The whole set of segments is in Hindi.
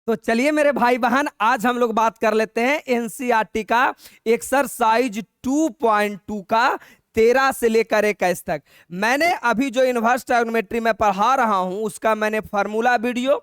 तो चलिए मेरे भाई बहन, आज हम लोग बात कर लेते हैं एनसीईआरटी का एक्सरसाइज 2.2 का 13 से लेकर 21 तक। मैंने अभी जो इनवर्स ट्रायगोनोमेट्री में पढ़ा रहा हूं उसका मैंने फार्मूला वीडियो,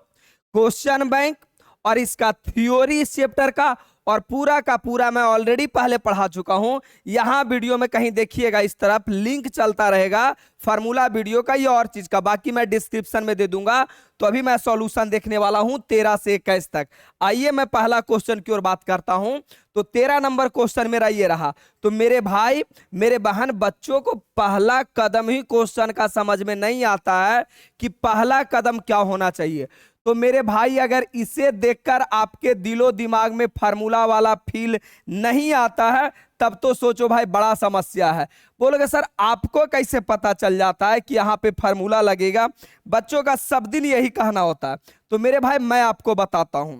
क्वेश्चन बैंक और इसका थ्योरी इस चैप्टर का और पूरा का पूरा मैं ऑलरेडी पहले पढ़ा चुका हूं। यहां वीडियो में कहीं देखिएगा, इस तरफ लिंक चलता रहेगा फार्मूला वीडियो का ये और चीज का, बाकी मैं डिस्क्रिप्शन में दे दूंगा। तो अभी मैं सॉल्यूशन देखने वाला हूं 13 से 21 तक। आइए मैं पहला क्वेश्चन की ओर बात करता हूं। तो 13 नंबर क्वेश्चन मेरा ये रहा। तो मेरे भाई मेरे बहन, बच्चों को पहला कदम ही क्वेश्चन का समझ में नहीं आता है कि पहला कदम क्या होना चाहिए। तो मेरे भाई अगर इसे देखकर आपके दिलो दिमाग में फार्मूला वाला फील नहीं आता है तब तो सोचो भाई बड़ा समस्या है। बोलोगे सर आपको कैसे पता चल जाता है कि यहाँ पे फार्मूला लगेगा? बच्चों का सब दिन यही कहना होता है। तो मेरे भाई मैं आपको बताता हूं,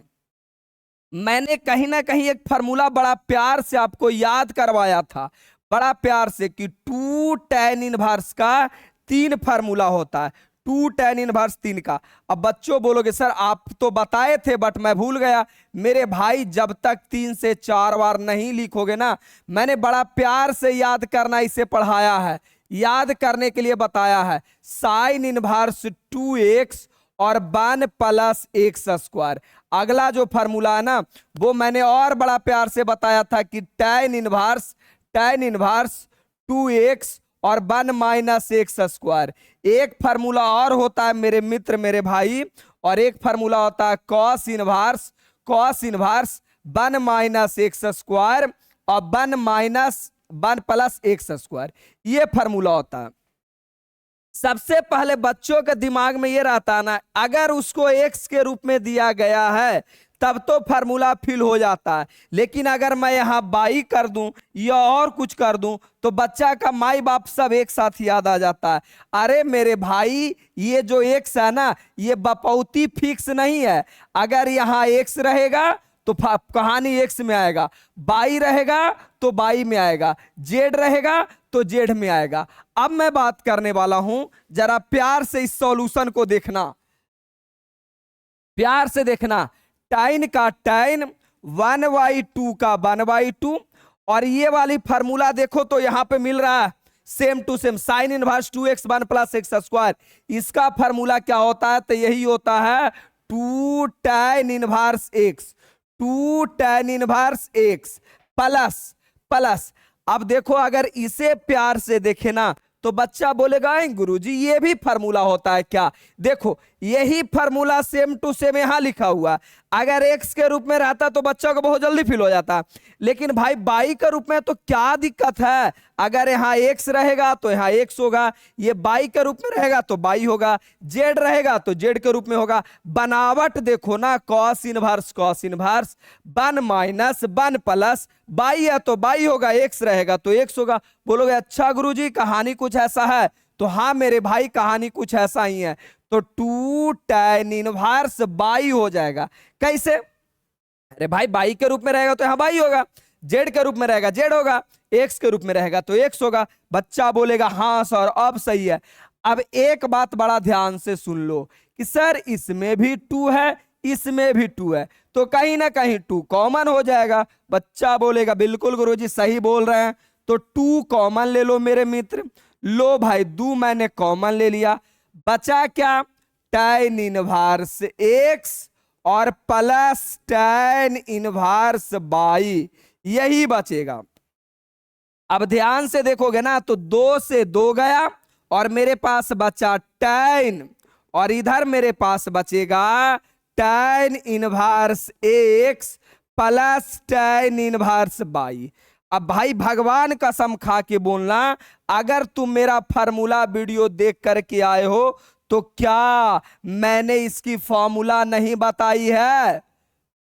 मैंने कहीं ना कहीं एक फार्मूला बड़ा प्यार से आपको याद करवाया था, बड़ा प्यार से, कि 2 tan इनवर्स का 3 फार्मूला होता है। 2 tan इनवर्स 3 का। अब बच्चों बोलोगे सर आप तो बताए थे बट मैं भूल गया। मेरे भाई जब तक 3 से 4 बार नहीं लिखोगे ना, मैंने बड़ा प्यार से याद करना इसे पढ़ाया है, याद करने के लिए बताया है। साइन इनवर्स 2x और 1 प्लस एक्स स्क्वायर। अगला जो फार्मूला है ना वो मैंने और बड़ा प्यार से बताया था कि tan इनवर्स 2x और 1 माइनस एक्स स्क्वायर। एक फार्मूला और होता है मेरे मित्र मेरे भाई, और एक फार्मूला होता है cos inverse 1 minus x square और 1 प्लस एक्स स्क्वायर। ये फार्मूला होता है। सबसे पहले बच्चों के दिमाग में ये रहता है ना, अगर उसको एक्स के रूप में दिया गया है तब तो फार्मूला फिल हो जाता है, लेकिन अगर मैं यहां बाई कर दूं या और कुछ कर दूं तो बच्चा का माई बाप सब एक साथ याद आ जाता है। अरे मेरे भाई ये जो एक्स है ना ये बपौती फिक्स नहीं है। अगर यहां एक्स रहेगा तो कहानी एक्स में आएगा, बाई रहेगा तो बाई में आएगा, जेड रहेगा तो जेड में आएगा। अब मैं बात करने वाला हूं, जरा प्यार से इस सॉल्यूशन को देखना, प्यार से देखना। tan का tan 1/2 का 1/2, और ये वाली फार्मूला देखो तो यहां पे मिल रहा है same to same, sine inverse 2x 1 plus x square. इसका फार्मूला क्या होता है? तो यही होता है 2 tan inverse x, 2 tan inverse x plus. अब देखो अगर इसे प्यार से देखे ना तो बच्चा बोलेगा गुरुजी ये भी फार्मूला होता है क्या? देखो यही फार्मूला सेम टू सेम यहां लिखा हुआ। अगर एक्स के रूप में रहता तो बच्चा को बहुत जल्दी फील हो जाता, लेकिन भाई बाई के रूप में तो क्या दिक्कत है? अगर यहाँ एक्स रहेगा तो यहाँ एक्स होगा, ये बाई के रूप में रहेगा तो बाई होगा, जेड रहेगा तो जेड के रूप में होगा। बनावट देखो ना, cos inverse 1 minus 1 plus, by है तो बाई होगा, एक्स रहेगा तो एक्स होगा। बोलोगे अच्छा गुरुजी कहानी कुछ ऐसा है? तो हाँ मेरे भाई कहानी कुछ ऐसा ही है। तो 2 tan इनवर्स बाई हो जाएगा। कैसे? अरे भाई बाई के रूप में रहेगा तो यहां बाई होगा, जेड के रूप में रहेगा जेड होगा, एक्स के रूप में रहेगा तो एक्स होगा। बच्चा बोलेगा हाँ सर अब सही है। अब एक बात बड़ा ध्यान से सुन लो कि सर इसमें भी 2 है इसमें भी 2 है, तो कहीं ना कहीं 2 कॉमन हो जाएगा। बच्चा बोलेगा बिल्कुल गुरुजी सही बोल रहे हैं। तो 2 कॉमन ले लो मेरे मित्र। लो भाई 2 मैंने कॉमन ले लिया, बचा क्या? tan इनवर्स x और प्लस tan इनवर्स बाई, यही बचेगा। अब ध्यान से देखोगे ना तो 2 से 2 गया और मेरे पास बचा tan, और इधर मेरे पास बचेगा tan inverse x plus tan inverse by. अब भाई भगवान कसम खा के बोलना, अगर तुम मेरा फार्मूला वीडियो देख करके आए हो तो क्या मैंने इसकी फॉर्मूला नहीं बताई है?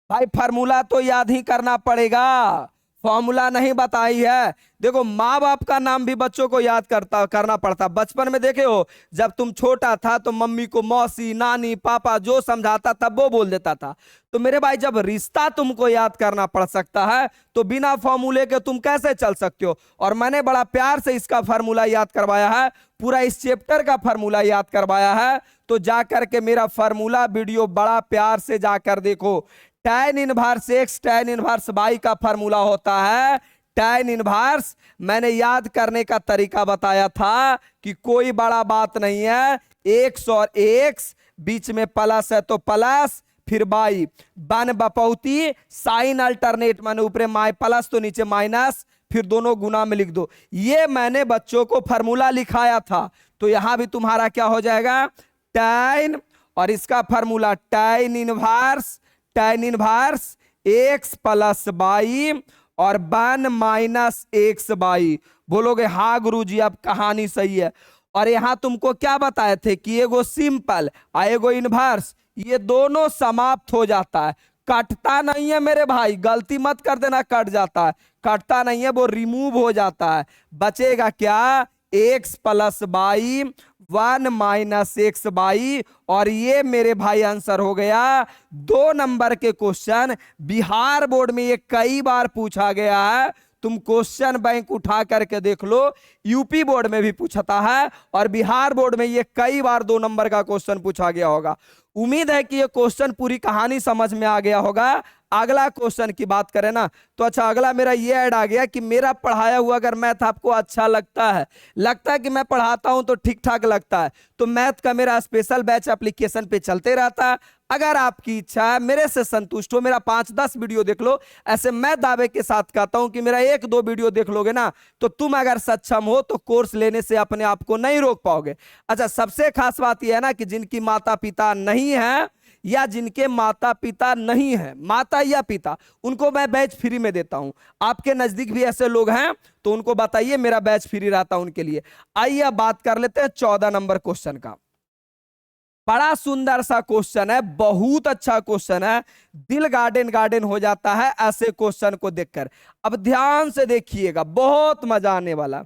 भाई फार्मूला तो याद ही करना पड़ेगा, फॉर्मूला नहीं बताई है। देखो माँ बाप का नाम भी बच्चों को याद करना पड़ता। बचपन में देखे हो जब तुम छोटा था तो मम्मी को मौसी नानी पापा जो समझाता तब वो बोल देता था। तो मेरे भाई जब रिश्ता तुमको याद करना पड़ सकता है तो बिना फॉर्मूले के तुम कैसे चल सकते हो। और मैंने बड़ा प्यार से इसका फार्मूला याद करवाया है, पूरा इस चैप्टर का फार्मूला याद करवाया है। तो जाकर के मेरा फार्मूला वीडियो बड़ा प्यार से जाकर देखो। tan inverse x tan inverse y का फार्मूला होता है tan इनवर्स। मैंने याद करने का तरीका बताया था कि कोई बड़ा बात नहीं है, x और x बीच में प्लस है तो प्लस, फिर y बन बपौती साइन अल्टरनेट, माने ऊपर प्लस तो नीचे माइनस, फिर दोनों गुना में लिख दो। ये मैंने बच्चों को फार्मूला लिखाया था। तो यहां भी तुम्हारा क्या हो जाएगा tan, और इसका formula tan inverse x plus y और 1 माइनस एक्स बाई। बोलोगे हाँ गुरुजी अब कहानी सही है। और यहां तुमको क्या बताए थे कि एगो सिंपल और एगो इनवर्स, ये दोनों समाप्त हो जाता है, कटता नहीं है मेरे भाई, गलती मत कर देना, कट जाता है, कटता नहीं है, वो रिमूव हो जाता है। बचेगा क्या x plus y 1 minus x by. और ये मेरे भाई आंसर हो गया 2 नंबर के क्वेश्चन। बिहार बोर्ड में ये कई बार पूछा गया है, तुम क्वेश्चन बैंक उठा करके देख लो, यूपी बोर्ड में भी पूछता है और बिहार बोर्ड में ये कई बार 2 नंबर का क्वेश्चन पूछा गया होगा। उम्मीद है कि ये क्वेश्चन पूरी कहानी समझ में आ गया होगा। अगला क्वेश्चन की बात करें ना तो अच्छा, अगला मेरा ये ऐड आ गया कि मेरा पढ़ाया हुआ अगर मैथ आपको अच्छा लगता है कि मैं पढ़ाता हूं तो ठीक ठाक लगता है, तो मैथ का मेरा स्पेशल बैच एप्लीकेशन पे चलते रहता है। अगर आपकी इच्छा है मेरे से संतुष्ट हो, मेरा 5-10 वीडियो देख लो, ऐसे मैं दावे के साथ कहता हूं कि मेरा 1-2 वीडियो देख लोगे ना तो तुम अगर सक्षम हो तो कोर्स लेने से अपने आप को नहीं रोक पाओगे। अच्छा, सबसे खास बात यह है ना कि जिनकी माता पिता नहीं है या जिनके माता पिता नहीं है, माता या पिता, उनको मैं बैच फ्री में देता हूं। आपके नजदीक भी ऐसे लोग हैं तो उनको बताइए, मेरा बैच फ्री रहता है उनके लिए। आइए अब बात कर लेते हैं 14 नंबर क्वेश्चन का। बड़ा सुंदर सा क्वेश्चन है, बहुत अच्छा क्वेश्चन है, दिल गार्डन गार्डन हो जाता है ऐसे क्वेश्चन को देखकर। अब ध्यान से देखिएगा, बहुत मजा आने वाला।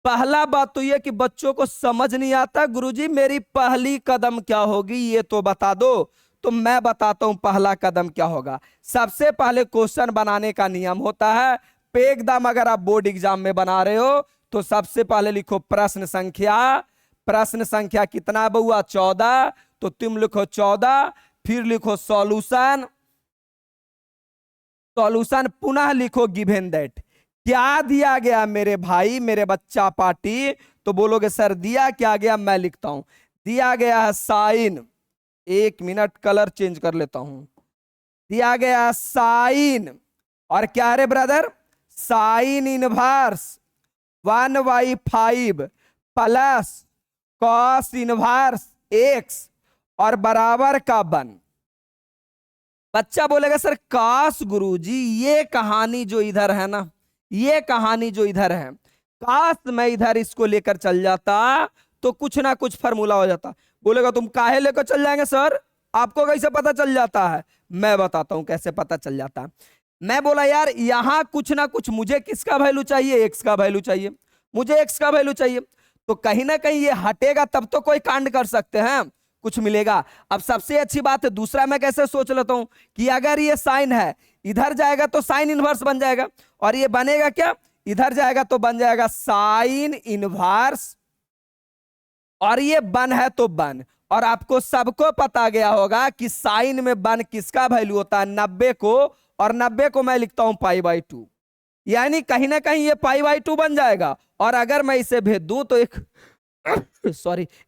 पहला बात तो यह कि बच्चों को समझ नहीं आता गुरुजी मेरी पहली कदम क्या होगी ये तो बता दो। तो मैं बताता हूं पहला कदम क्या होगा। सबसे पहले क्वेश्चन बनाने का नियम होता है, एकदम अगर आप बोर्ड एग्जाम में बना रहे हो तो सबसे पहले लिखो प्रश्न संख्या। प्रश्न संख्या कितना बउआ 14, तो तुम लिखो 14, फिर लिखो सॉल्यूशन, सॉल्यूशन पुनः लिखो गिवन दैट। क्या दिया गया मेरे भाई मेरे बच्चा पार्टी, तो बोलोगे सर दिया क्या गया, मैं लिखता हूं। दिया गया है साइन, 1 मिनट कलर चेंज कर लेता हूं। दिया गया साइन, और क्या है रे brother, sine inverse 1/5 plus cos inverse x और बराबर का 1। बच्चा बोलेगा सर काश गुरुजी ये कहानी जो इधर है ना, ये कहानी जो इधर है, काश मैं इधर इसको लेकर चल जाता तो कुछ ना कुछ फार्मूला हो जाता। बोलेगा तुम काहे लेकर चल जाएंगे सर, आपको कैसे पता चल जाता है। मैं बताता हूं कैसे पता चल जाता है। मैं बोला यार यहां कुछ ना कुछ मुझे किसका वैल्यू चाहिए, एक्स का वैल्यू चाहिए, मुझे एक्स का वैल्यू चाहिए, तो कहीं ना कहीं ये हटेगा तब तो कोई कांड कर सकते हैं, कुछ मिलेगा। अब सबसे अच्छी बात है दूसरा मैं कैसे सोच लेता हूं कि अगर ये साइन है इधर जाएगा तो साइन इनवर्स बन जाएगा, और ये बनेगा क्या, इधर जाएगा तो बन जाएगा साइन इनवर्स, और ये 1 है तो 1। और आपको सबको पता गया होगा कि साइन में 1 किसका वैल्यू होता है, 90 को, और 90 को मैं लिखता हूं π/2, यानी कहीं ना कहीं ये π/2 बन जाएगा। और अगर मैं इसे भेज दूं तो एक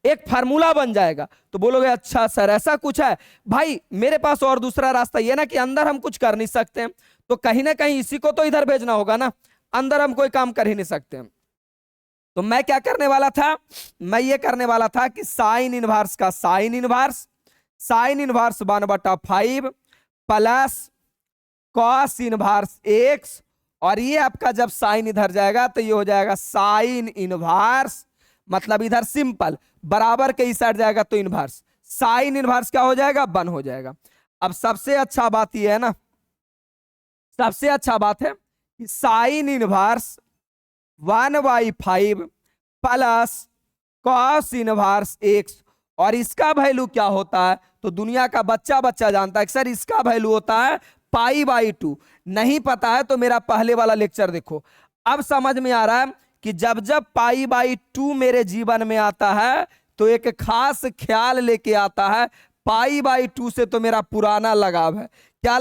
एक फार्मूला बन जाएगा। तो बोलोगे अच्छा सर ऐसा कुछ है, भाई मेरे पास और दूसरा रास्ता ये ना कि अंदर हम कुछ कर नहीं सकते हैं, तो कहीं ना कहीं इसी को तो इधर भेजना होगा ना, अंदर हम कोई काम कर ही नहीं सकते हैं। तो मैं क्या करने वाला था, मैं ये करने वाला था कि साइन इनवर्स का sine inverse, sine inverse 1/5 plus cos inverse x, और ये आपका जब साइन इधर जाएगा तो ये हो जाएगा साइन इनवर्स, मतलब इधर सिंपल बराबर के इस साइड जाएगा तो इनवर्स, साइन इनवर्स क्या हो जाएगा 1 हो जाएगा। अब सबसे अच्छा बात यह है ना, सबसे अच्छा बात है कि sine inverse 1/5 plus cos inverse x, और इसका वैल्यू क्या होता है तो दुनिया का बच्चा बच्चा जानता है सर इसका वैल्यू होता है π/2। नहीं पता है तो मेरा पहले वाला लेक्चर देखो। अब समझ में आ रहा है कि जब जब π/2 मेरे जीवन में आता है तो एक खास ख्याल लेके आता है। π/2 से तो मेरा पुराना लगाव है। क्या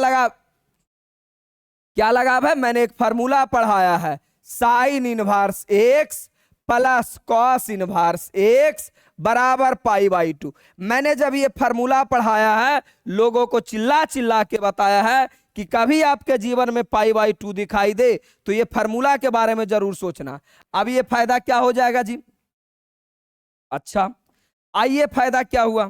लगाव है? मैंने एक फार्मूला पढ़ाया है, sine inverse x plus cos inverse x बराबर π/2। मैंने जब ये फार्मूला पढ़ाया है लोगों को चिल्ला चिल्ला के बताया है कि कभी आपके जीवन में π/2 दिखाई दे तो ये फार्मूला के बारे में जरूर सोचना। अब ये फायदा क्या हो जाएगा जी? अच्छा आइए, फायदा क्या हुआ?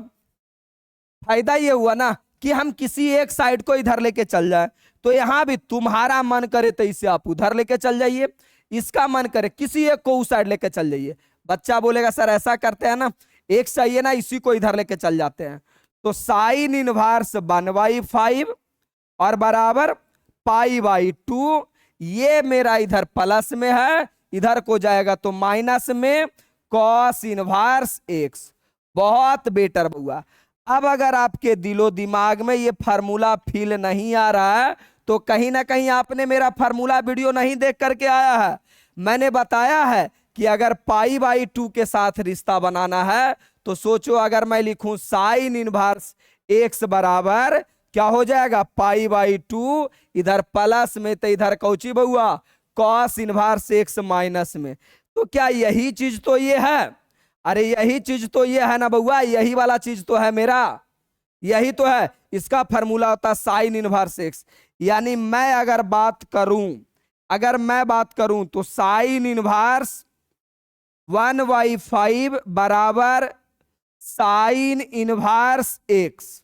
फायदा ये हुआ ना कि हम किसी एक साइड को इधर लेके चल जाए, तो यहां भी तुम्हारा मन करे तो इसे आप उधर लेके चल जाइए, इसका मन करे किसी एक को उस साइड लेके चल जाइए। बच्चा बोलेगा सर ऐसा करते हैं ना, एक चाहिए ना इसी को इधर लेके चल जाते हैं। तो साइन इनवर्स 1/5 और बराबर π/2, ये मेरा इधर प्लस में है, इधर को जाएगा तो माइनस में कॉस इनवर्स एक्स। बहुत बेटर हुआ। अब अगर आपके दिलो दिमाग में ये फार्मूला फील नहीं आ रहा है तो कहीं ना कहीं आपने मेरा फार्मूला वीडियो नहीं देख करके आया है। मैंने बताया है कि अगर π/2 के साथ रिश्ता बनाना है तो सोचो, अगर मैं लिखूं साइन इनवर्स एक्स बराबर क्या हो जाएगा π/2, इधर प्लस में तो इधर कौची बहुआ कॉस इनवर्स एक्स माइनस में। तो क्या यही चीज तो ये है? अरे यही चीज तो ये है ना बउआ, यही वाला चीज तो है मेरा, यही तो है। इसका फार्मूला होता है साइन इनवर्स एक्स। यानी मैं अगर बात करूं तो साइन इनवर्स 1/5 बराबर साइन इनवर्स एक्स।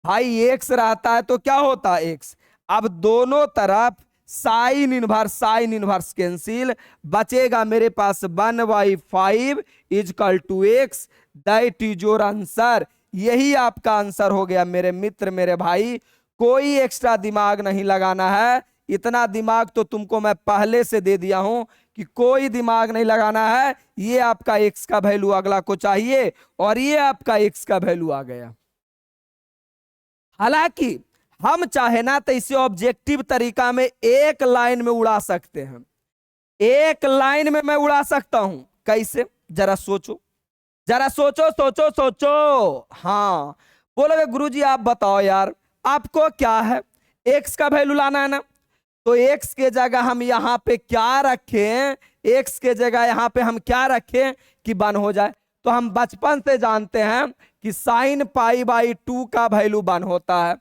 भाई एक्स रहता है तो क्या होता है एक्स। अब दोनों तरफ साइन इनवर्स कैंसिल, बचेगा मेरे पास 1/5 equal to x, that is your answer. यही आपका आंसर हो गया मेरे मित्र, मेरे भाई। कोई एक्स्ट्रा दिमाग नहीं लगाना है, इतना दिमाग तो तुमको मैं पहले से दे दिया हूं कि कोई दिमाग नहीं लगाना है। ये आपका एक्स का वैल्यू अगला को चाहिए और ये आपका एक्स का वैल्यू आ गया। हालांकि हम चाहे ना तो इसे ऑब्जेक्टिव तरीका में एक लाइन में उड़ा सकते हैं, एक लाइन में मैं उड़ा सकता हूं। कैसे? जरा सोचो, जरा सोचो सोचो सोचो। हाँ बोलोगे गुरुजी आप बताओ यार, आपको क्या है, एक्स का वैल्यू लाना है ना, तो एक्स के जगह हम यहां पे क्या रखें, एक्स के जगह यहां पे हम क्या रखें कि 1 हो जाए। तो हम बचपन से जानते हैं कि साइन π/2 का वैल्यू 1 होता है।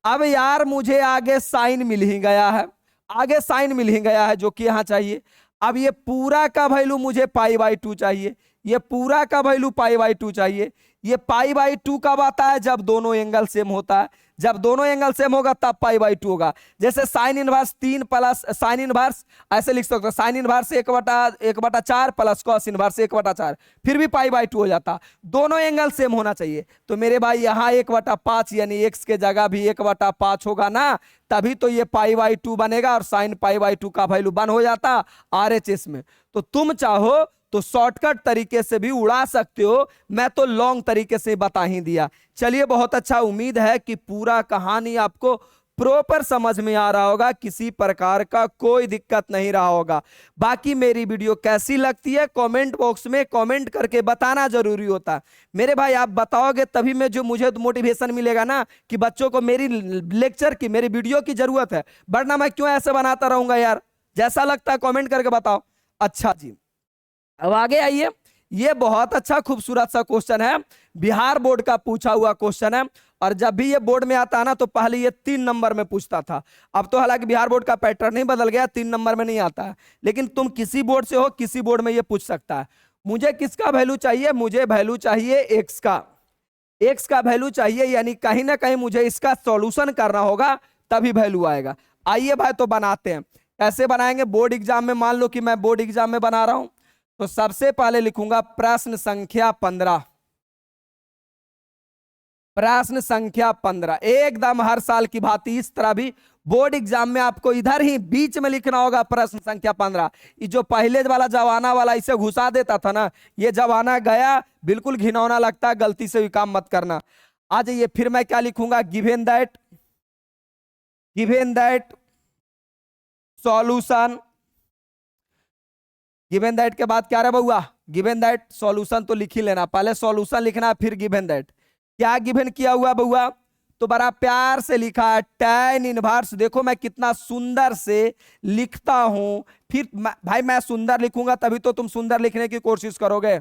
अब यार मुझे आगे साइन मिल ही गया है, आगे साइन मिल ही गया है जो कि यहां चाहिए। अब ये पूरा का वैल्यू मुझे π/2 चाहिए, ये पूरा का वैल्यू π/2 चाहिए। ये π/2 कब आता है? जब दोनों एंगल सेम होता है। जब दोनों एंगल सेम होगा तब π/2 होगा। जैसे sine inverse 3 plus sine inverse, ऐसे लिख सकते हो sine inverse 1/4 plus cos inverse 1/4, फिर भी π/2 हो जाता। दोनों एंगल सेम होना चाहिए। तो मेरे भाई यहाँ 1/5 यानी एक्स के जगह भी 1/5 होगा ना, तभी तो ये π/2 बनेगा और साइन π/2 का वैल्यू 1 हो जाता RHS में। तो तुम चाहो तो शॉर्टकट तरीके से भी उड़ा सकते हो, मैं तो लॉन्ग तरीके से बता ही दिया। चलिए बहुत अच्छा, उम्मीद है कि पूरा कहानी आपको प्रॉपर समझ में आ रहा होगा, किसी प्रकार का कोई दिक्कत नहीं रहा होगा। बाकी मेरी वीडियो कैसी लगती है कमेंट बॉक्स में कमेंट करके बताना जरूरी होता है मेरे भाई। आप बताओगे तभी मैं जो मुझे मोटिवेशन मिलेगा ना कि बच्चों को मेरी लेक्चर की, मेरी वीडियो की जरूरत है, वरना मैं क्यों ऐसे बनाता रहूंगा यार। जैसा लगता है कमेंट करके बताओ। अच्छा जी अब आगे आइए, ये बहुत अच्छा खूबसूरत सा क्वेश्चन है, बिहार बोर्ड का पूछा हुआ क्वेश्चन है। और जब भी ये बोर्ड में आता है ना तो पहले ये 3 नंबर में पूछता था। अब तो हालांकि बिहार बोर्ड का पैटर्न नहीं बदल गया, 3 नंबर में नहीं आता है, लेकिन तुम किसी बोर्ड से हो किसी बोर्ड में ये पूछ सकता है। मुझे किसका वैल्यू चाहिए? मुझे वैल्यू चाहिए एक्स का, एक्स का वैल्यू चाहिए, यानी कहीं ना कहीं मुझे इसका सॉल्यूशन करना होगा तभी वैल्यू आएगा। आइए भाई तो बनाते हैं। कैसे बनाएंगे? बोर्ड एग्जाम में, मान लो कि मैं बोर्ड एग्जाम में बना रहा हूं तो सबसे पहले लिखूंगा प्रश्न संख्या 15। प्रश्न संख्या 15 एकदम हर साल की भांति इस तरह भी बोर्ड एग्जाम में आपको इधर ही बीच में लिखना होगा प्रश्न संख्या 15। ये जो पहले वाला जवाना वाला इसे घुसा देता था ना, ये जवाना गया, बिल्कुल घिनौना लगता है, गलती से भी काम मत करना। आ जाइए, फिर मैं क्या लिखूंगा, given that solution. Given that के बाद क्या रहा बउआ, गिवन दैट सॉल्यूशन तो लिख ही लेना, पहले सॉल्यूशन लिखना फिर गिवन दैट। क्या गिवन किया हुआ बउआ, तो बड़ा प्यार से लिखा है tan इनवर्स। देखो मैं कितना सुंदर से लिखता हूं, फिर भाई मैं सुंदर लिखूंगा तभी तो तुम सुंदर लिखने की कोशिश करोगे।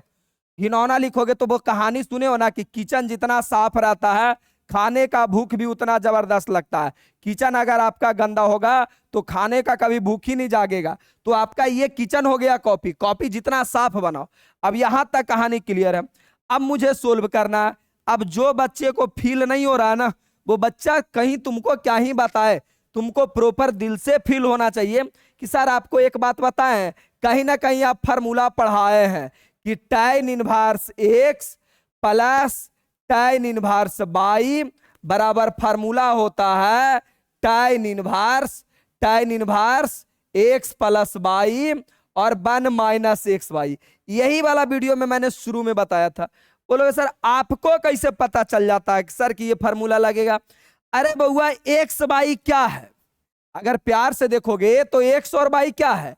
घिनौना लिखोगे तो वो कहानी सुने हो ना कि किचन जितना साफ रहता है, खाने का भूख भी उतना जबरदस्त लगता है। किचन अगर आपका गंदा होगा तो खाने का कभी भूख ही नहीं जागेगा। तो आपका ये किचन हो गया कॉपी, कॉपी जितना साफ बनाओ। अब यहां तक कहानी क्लियर है। अब मुझे सोल्व करना है। अब जो बच्चे को फील नहीं हो रहा है ना, वो बच्चा कहीं तुमको क्या ही बताए, तुमको प्रॉपर दिल से फील होना चाहिए कि सर आपको एक बात बताएं, कहीं ना कहीं आप फार्मूला पढ़ाए हैं कि tan inverse x plus tan inverse y बराबर फार्मूला होता है tan inverse x plus y और 1 माइनस एक्स वाई। यही वाला वीडियो में मैंने शुरू में बताया था। बोलोगे सर आपको कैसे पता चल जाता है कि सर कि ये फार्मूला लगेगा। अरे बउआ एक्स वाई क्या है, अगर प्यार से देखोगे तो एक्स और वाई क्या है,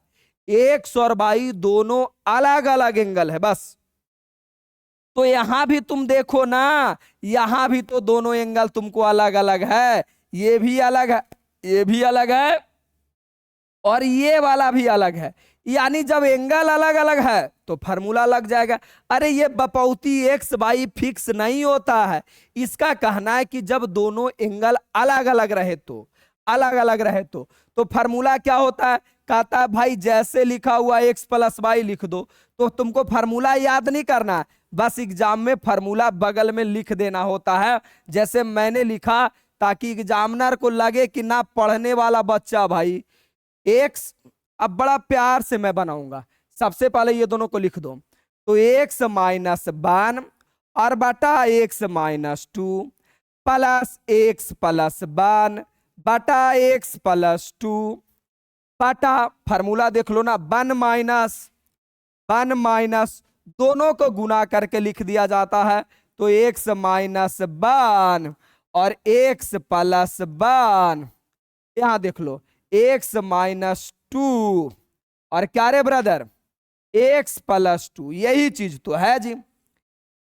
एक्स और वाई दोनों अलग अलग एंगल है बस। तो यहां भी तुम देखो ना, यहां भी तो दोनों एंगल तुमको अलग अलग है, ये भी अलग है, ये भी अलग है और ये वाला भी अलग है। यानी जब एंगल अलग अलग है तो फार्मूला लग जाएगा। अरे ये बपौती एक्स वाई फिक्स नहीं होता है। इसका कहना है कि जब दोनों एंगल अलग अलग रहे तो फार्मूला क्या होता है, कहता है भाई जैसे लिखा हुआ एक्स प्लस वाई लिख दो। तो तुमको फार्मूला याद नहीं करना, बस एग्जाम में फार्मूला बगल में लिख देना होता है जैसे मैंने लिखा, ताकि एग्जामिनर को लगे कि ना पढ़ने वाला बच्चा भाई एक्स। अब बड़ा प्यार से मैं बनाऊंगा, सबसे पहले ये दोनों को लिख दो। तो एक्स माइनस 1 और बटा x minus 2 plus x plus 1 बटा एक्स प्लस 2 बटा फार्मूला देख लो ना 1 माइनस दोनों को गुना करके लिख दिया जाता है। तो एक्स माइनस 1 और एक्स प्लस 1, यहां देख लो एक्स माइनस 2 और क्या रे ब्रदर एक्स प्लस 2, यही चीज तो है जी।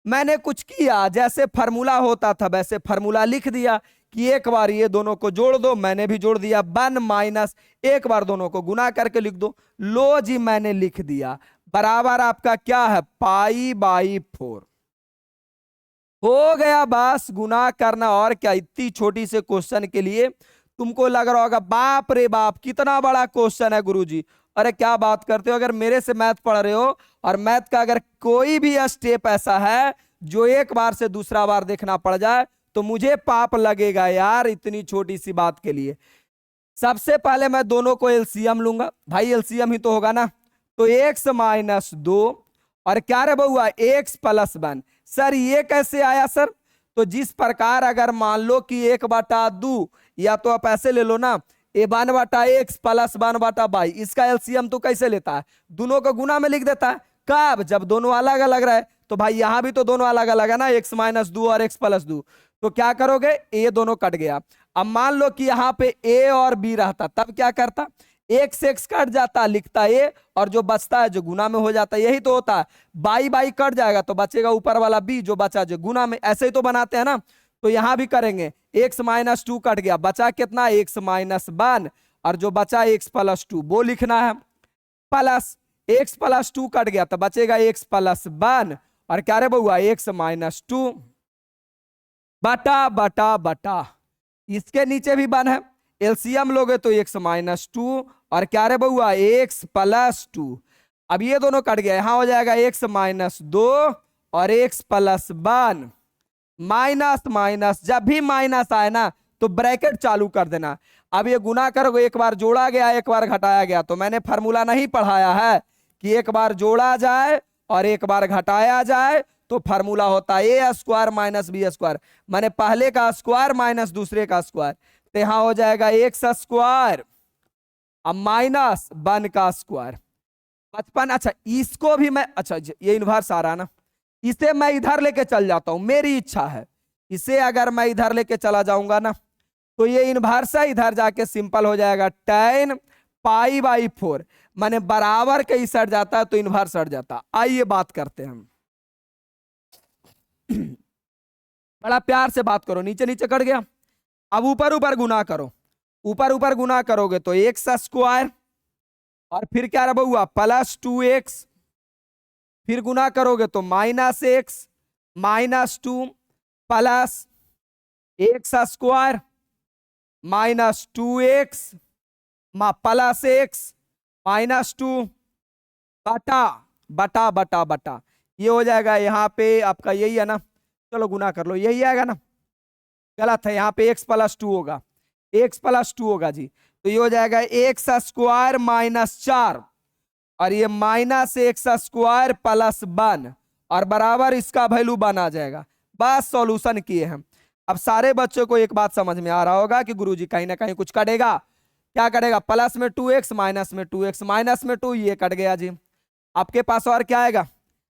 मैंने कुछ किया, जैसे फार्मूला होता था वैसे फार्मूला लिख दिया कि एक बार ये दोनों को जोड़ दो, मैंने भी जोड़ दिया 1 माइनस एक बार दोनों को गुना करके लिख दो। लो जी मैंने लिख दिया, बराबर आपका क्या है π/4 हो गया। बस गुना करना और क्या। इतनी छोटी से क्वेश्चन के लिए तुमको लग रहा होगा बाप रे बाप कितना बड़ा क्वेश्चन है गुरुजी। अरे क्या बात करते हो, अगर मेरे से मैथ पढ़ रहे हो और मैथ का अगर कोई भी स्टेप ऐसा है जो एक बार से दूसरा बार देखना पड़ जाए तो मुझे पाप लगेगा यार इतनी छोटी सी बात के लिए। सबसे पहले मैं दोनों को एलसीएम लूंगा, भाई एलसीएम ही तो होगा ना। तो एक्स माइनस 2 और क्या रे बउआ एक्स प्लस 1। सर ये कैसे आया सर, तो जिस प्रकार अगर मान लो कि 1/2 या तो आप ऐसे ले लो ना, ए 1/x प्लस 1/y, इसका एलसीएम तो कैसे लेता है, दोनों को गुना में लिख देता है। कब, जब दोनों अलग अलग रहे। तो भाई यहां भी तो दोनों अलग अलग है ना, x माइनस 2 और x प्लस 2। तो क्या करोगे, ए दोनों कट गया। अब मान लो कि यहाँ पे a और b रहता, तब क्या करता, x कट जाता लिखता a और जो बचता है जो गुना में हो जाता है, यही तो होता है। बाई कट जाएगा तो बचेगा ऊपर वाला b जो बचा जो गुना में, ऐसे ही तो बनाते हैं ना। तो यहां भी करेंगे, x माइनस 2 कट गया, बचा कितना x माइनस 1 और जो बचा x प्लस 2 वो लिखना है, प्लस x प्लस 2 कट गया तो बचेगा x प्लस 1 और क्या रे बउआ x माइनस 2 बटा बटा बटा, इसके नीचे भी 1 है, एलसीएम लोगे तो x माइनस 2 और क्या रे बउआ x प्लस 2। अब ये दोनों कट गया, यहां हो जाएगा x माइनस 2 और x प्लस 1। माइनस माइनस जब भी माइनस आए ना तो ब्रैकेट चालू कर देना। अब ये गुना करोगे, एक बार जोड़ा गया एक बार घटाया गया, तो मैंने फार्मूला नहीं पढ़ाया है कि एक बार जोड़ा जाए और एक बार घटाया जाए तो फार्मूला होता है a² माइनस b²। मैंने पहले का स्क्वायर माइनस दूसरे का स्क्वायर। तो यहां हो जाएगा एक्स स्क्वायर अब माइनस 1 का स्क्वायर 55। अच्छा इसको भी मैं, अच्छा ये इन्वर्स आ रहा है ना, इसे मैं इधर लेके चल जाता हूं, मेरी इच्छा है। इसे अगर मैं इधर लेके चला जाऊंगा ना तो ये इन्वर्स है, इधर जाके सिंपल हो जाएगा tan पाई बाई 4, माने बराबर के इस हट जाता है तो इन्वर्स हट जाता। आइए बात करते हैं हम। बड़ा प्यार से बात करो, नीचे नीचे कट गया। अब ऊपर ऊपर गुना करो, ऊपर ऊपर गुना करोगे तो एक्स स्क्वायर और फिर क्या रहा हुआ +2x, फिर गुना करोगे तो -x -2 plus x square -2x plus x -2 बटा बटा बटा बटा, ये हो जाएगा यहाँ पे आपका यही है ना, चलो गुना कर लो, यही आएगा ना, गलत है, यहाँ पे x +2 होगा, x +2 होगा जी। तो ये हो जाएगा एक्स स्क्वायर -4 और ये -x स्क्वायर +1 और बराबर इसका वैल्यू 1 आ जाएगा। बस सॉल्यूशन किए हम। अब सारे बच्चों को एक बात समझ में आ रहा होगा कि गुरुजी कहीं ना कहीं कुछ कटेगा। क्या कटेगा? प्लस में 2x माइनस में 2x माइनस में 2, ये कट गया जी। आपके पास और क्या आएगा?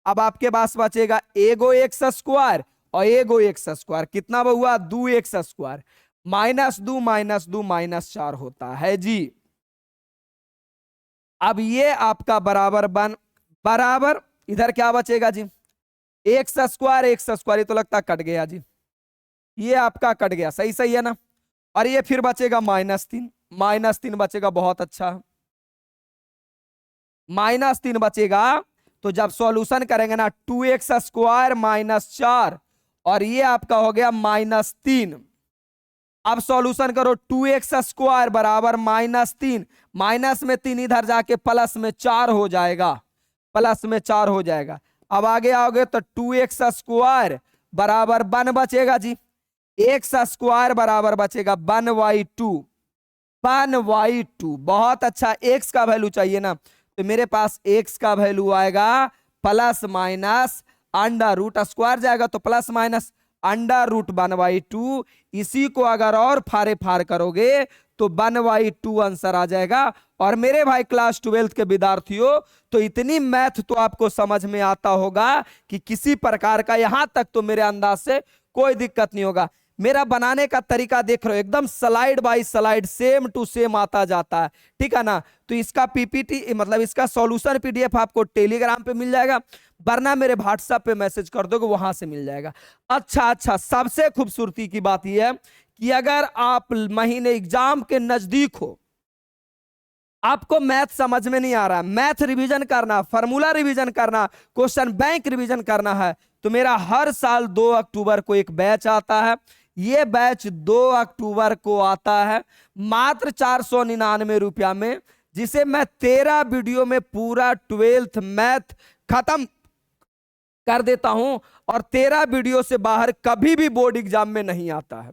अब आपके पास बचेगा एगो एक्स स्क्वायर और एगो एक्स स्क्वायर, कितना हुआ 2x स्क्वायर, -2 होता है जी। अब ये आपका बराबर इधर क्या बचेगा जी? एक्स स्क्वायर, ये तो लगता कट गया जी, ये आपका कट गया, सही सही है ना। और ये फिर बचेगा -3 बचेगा, बहुत अच्छा, -3 बचेगा। तो जब सॉल्यूशन करेंगे ना 2x स्क्वायर -4 और ये आपका हो गया -3। अब सॉल्यूशन करो 2x स्क्वायर बराबर -3, माइनस में 3 इधर जाके प्लस में 4 हो जाएगा, प्लस में 4 हो जाएगा। अब आगे आओगे तो 2x स्क्वायर बराबर 1 बचेगा जी, एक्स स्क्वायर बराबर बचेगा 1/2, 1/2। बहुत अच्छा, एक्स का वैल्यू चाहिए ना, तो मेरे पास एक्स का वैल्यू आएगा plus minus under root, square जाएगा तो प्लस माइनस अंडर रूट 1/2। इसी को अगर और फारे फार करोगे तो 1/2 आंसर आ जाएगा। और मेरे भाई क्लास 12 के विद्यार्थियों, तो इतनी मैथ तो आपको समझ में आता होगा कि किसी प्रकार का यहां तक तो मेरे अंदाज से कोई दिक्कत नहीं होगा। मेरा बनाने का तरीका देख रहे हो, एकदम slide by slide same to same आता जाता है, ठीक है ना। तो इसका पीपीटी मतलब इसका सॉल्यूशन पीडीएफ आपको टेलीग्राम पे मिल जाएगा, वरना मेरे व्हाट्सएप पे मैसेज कर दोगे, वहां से मिल जाएगा। अच्छा, सबसे खूबसूरती की बात यह है कि अगर आप महीने एग्जाम के नजदीक हो, आपको मैथ समझ में नहीं आ रहा है, मैथ रिवीजन करना, फार्मूला रिवीजन करना, क्वेश्चन बैंक रिवीजन करना है, तो मेरा हर साल 2 अक्टूबर को एक बैच आता है। ये बैच 2 अक्टूबर को आता है मात्र 499 रुपया में, जिसे मैं 13 वीडियो में पूरा 12th मैथ खत्म कर देता हूं और 13 वीडियो से बाहर कभी भी बोर्ड एग्जाम में नहीं आता है,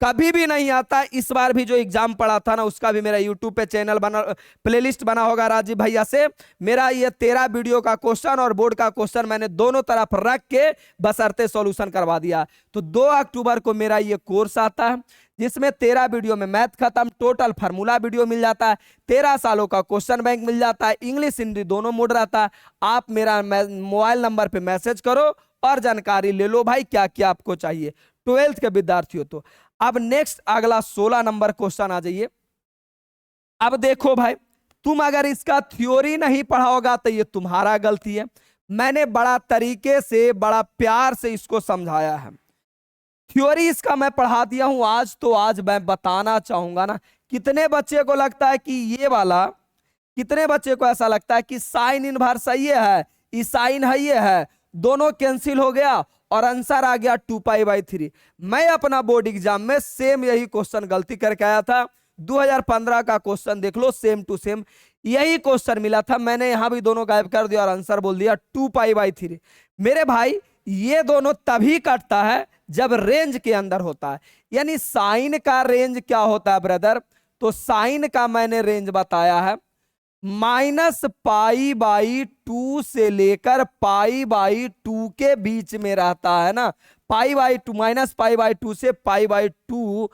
कभी भी नहीं आता। इस बार भी जो एग्जाम पढ़ा था ना, उसका भी मेरा यूट्यूब पे चैनल बना, प्लेलिस्ट बना होगा राजीव भैया से। मेरा ये 13 वीडियो का क्वेश्चन और बोर्ड का क्वेश्चन मैंने दोनों तरफ रख के बशर्ते सॉल्यूशन करवा दिया। तो 2 अक्टूबर को मेरा ये कोर्स आता है, जिसमें 13 वीडियो में मैथ खत्म, टोटल फार्मूला वीडियो मिल जाता है, 13 सालों का क्वेश्चन बैंक मिल जाता है, इंग्लिश हिंदी दोनों मोड रहता है। आप मेरा मोबाइल नंबर पे मैसेज करो और जानकारी ले लो भाई क्या क्या आपको चाहिए, 12th के विद्यार्थी हो तो। अब नेक्स्ट अगला 16 नंबर क्वेश्चन आ जाइए। अब देखो भाई, तुम अगर इसका थ्योरी नहीं पढ़ा होगा तो ये तुम्हारा गलती है। मैंने बड़ा तरीके से, बड़ा प्यार से इसको समझाया है। थ्योरी इसका मैं पढ़ा दिया हूं आज, तो आज मैं बताना चाहूंगा ना, कितने बच्चे को लगता है कि ये वाला, कितने बच्चे को ऐसा लगता है कि साइन इनवर्स ये है, ई साइन है ये है, दोनों कैंसिल हो गया और आंसर आ गया 2π/3। मैं अपना बोर्ड एग्जाम में सेम यही क्वेश्चन गलती करके आया था, 2015 का क्वेश्चन देख लो, सेम टू सेम यही क्वेश्चन मिला था। मैंने यहां भी दोनों गायब कर दिया और आंसर बोल दिया 2π/3। मेरे भाई ये दोनों तभी कटता है जब रेंज के अंदर होता है। यानी साइन का रेंज क्या होता है ब्रदर? तो साइन का मैंने रेंज बताया है -π/2 से लेकर π/2 के बीच में रहता है ना, π/2 -π/2 से π/2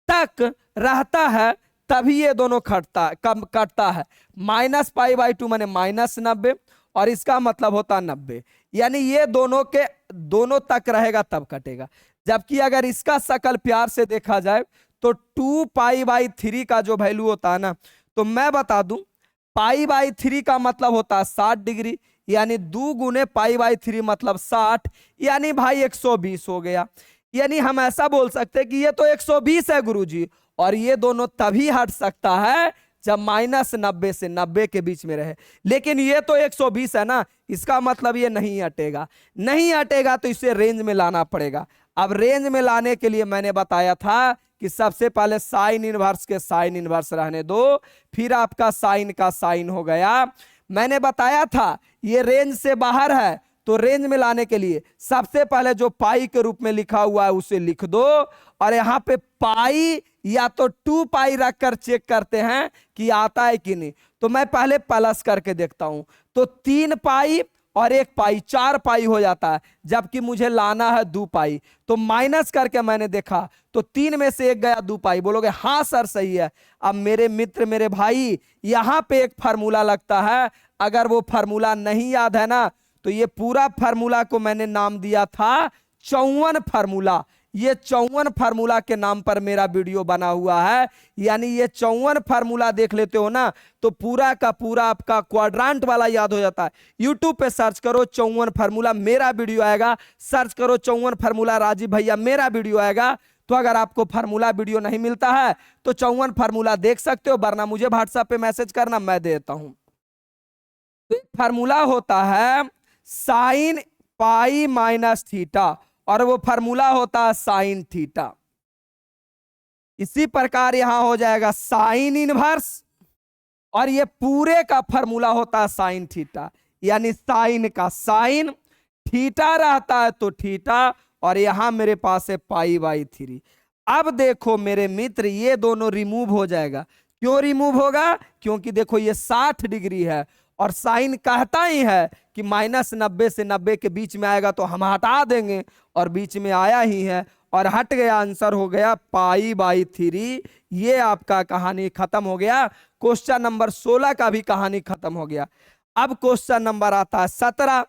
तक रहता है तभी ये दोनों कटता है। माइनस पाई बाई टू माने -90 और इसका मतलब होता है 90, यानी ये दोनों तक रहेगा तब कटेगा। जबकि अगर इसका शकल प्यार से देखा जाए तो 2π/3 का जो वैल्यू होता है ना, तो मैं बता दूं π/3 का मतलब होता है 60 डिग्री, यानी 2 गुने π/3 मतलब 60, यानी भाई 120 हो गया। यानी हम ऐसा बोल सकते हैं कि ये तो 120 है गुरुजी, और ये दोनों तभी हट सकता है जब -90 से 90 के बीच में रहे। लेकिन ये तो 120 है ना, इसका मतलब ये नहीं हटेगा। नहीं हटेगा तो इसे रेंज में लाना पड़ेगा। अब रेंज में लाने के लिए मैंने बताया था कि सबसे पहले साइन इनवर्स के साइन इनवर्स रहने दो, फिर आपका साइन का साइन हो गया। मैंने बताया था ये रेंज से बाहर है, तो रेंज में लाने के लिए सबसे पहले जो पाई के रूप में लिखा हुआ है उसे लिख दो, और यहां पे पाई या तो 2π रखकर चेक करते हैं कि आता है कि नहीं। तो मैं पहले प्लस करके देखता हूं, तो 3π और 1π 4π हो जाता है, जबकि मुझे लाना है 2π। तो माइनस करके मैंने देखा तो 3 में से 1 गया 2π। बोलोगे हाँ सर सही है। अब मेरे मित्र मेरे भाई, यहां पे एक फार्मूला लगता है, अगर वो फार्मूला नहीं याद है ना, तो ये पूरा फार्मूला को मैंने नाम दिया था 54 फार्मूला। ये 54 फार्मूला के नाम पर मेरा वीडियो बना हुआ है, यानी ये 54 फार्मूला देख लेते हो ना, तो पूरा का पूरा आपका क्वाड्रांट वाला याद हो जाता है। यूट्यूब पे सर्च करो 54 फार्मूला, मेरा वीडियो आएगा। सर्च करो 54 फार्मूला राजीव भैया, मेरा वीडियो आएगा। तो अगर आपको फार्मूला वीडियो नहीं मिलता है तो 54 फार्मूला देख सकते हो, वरना मुझे व्हाट्सएप पे मैसेज करना, मैं देता हूं। तो फार्मूला होता है साइन पाई माइनस थीटा, और वो फार्मूला होता है साइन थीटा। इसी प्रकार यहां हो जाएगा साइन इनवर्स, और ये पूरे का फार्मूला होता है साइन थीटा, यानी साइन का साइन, थीटा रहता है तो थीटा, और यहां मेरे पास है π/3। अब देखो मेरे मित्र, ये दोनों रिमूव हो जाएगा। क्यों रिमूव होगा? क्योंकि देखो ये 60 डिग्री है, और साइन कहता ही है कि -90 से 90 के बीच में आएगा तो हम हटा देंगे, और बीच में आया ही है और हट गया। आंसर हो गया π/3। ये आपका कहानी खत्म हो गया। क्वेश्चन नंबर 16 का भी कहानी खत्म हो गया। अब क्वेश्चन नंबर आता है 17।